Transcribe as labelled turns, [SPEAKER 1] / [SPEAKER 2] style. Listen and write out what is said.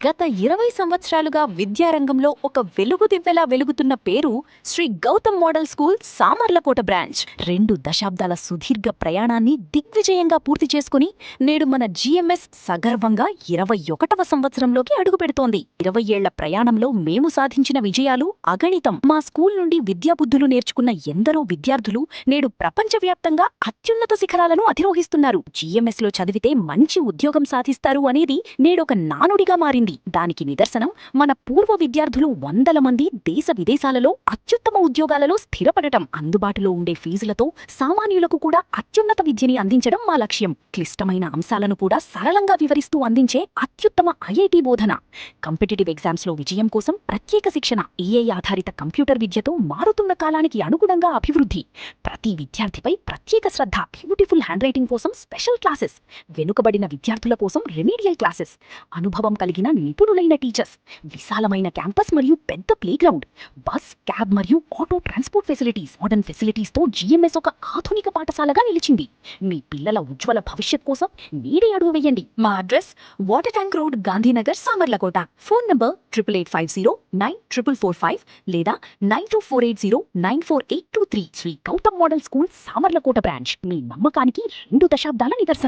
[SPEAKER 1] గత 20 సంవత్సరాలుగా విద్యారంగంలో ఒక వెలుగు దివ్వెలా వెలుగుతున్న పేరు Shri Gautam model school Samarlakota branch. 2 దశాబ్దాల సుదీర్ఘ ప్రయాణాన్ని దిగ్విజయంగా పూర్తి చేసుకుని నేడు మన జిఎంఎస్ సగర్వంగా 21వ సంవత్సరంలోకి అడుగుపెడుతోంది. 20 ఏళ్ల ప్రయాణంలో మేము సాధించిన విజయాలు అగణితం. మా స్కూల్ నుండి విద్యాబుద్ధులు నేర్చుకున్న ఎందరో విద్యార్థులు నేడు ప్రపంచవ్యాప్తంగా అత్యున్నత శిఖరాలను అధిరోహిస్తున్నారు. జిఎంఎస్ లో చదివితే మంచి ఉద్యోగం సాధిస్తారు అనేది నేడొక నానుడిగా మారింది. దానికి నిదర్శనం మన పూర్వ విద్యార్థులు వందల మంది దేశ విదేశాలలో అత్యుత్తమ ఉద్యోగాలలో స్థిరపడటం. అందుబాటులో ఉండే ఫీజులతో సామాన్యులకు కూడా అత్యున్నత విద్యని అందించడం మా లక్ష్యం. క్లిష్టమైన అంశాలను కూడా సరళంగా వివరిస్తూ అందించే అత్యుత్తమ ఐఐటి బోధన. కాంపిటీటివ్ ఎగ్జామ్స్ లో విజయం కోసం ప్రత్యేక శిక్షణ. ఏఐ ఆధారిత కంప్యూటర్ విద్యతో మారుతున్న కాలానికి అనుగుణంగా అభివృద్ధి. ప్రతి విద్యార్థిపై ప్రత్యేక శ్రద్ధ. బ్యూటిఫుల్ హ్యాండ్ రైటింగ్ కోసం స్పెషల్ క్లాసెస్. వెనుకబడిన విద్యార్థుల కోసం రెమీడియల్ క్లాసెస్. అనుభవం కలిగిన నిపుణులైన టీచర్స్. విశాలమైన క్యాంపస్ మరియు పెద్ద ప్లేగ్రౌండ్. బస్, క్యాబ్ మరియు auto transport facilities. Modern facilities తో జిఎంఎస్ ఒక ఆధునిక పాఠశాలగా నిలిచింది. మీ పిల్లల ఉజ్వల భవిష్యత్ కోసం నేడే అడుగు వేయండి. మా address water tank road, Gandhinagar, Samarlakota. Phone number 8850944445 లేదా 9248094823. Shri Gautam model school Samarlakota branch. మీ నమ్మకానికి 2 దశాబ్దాల నిదర్శనం.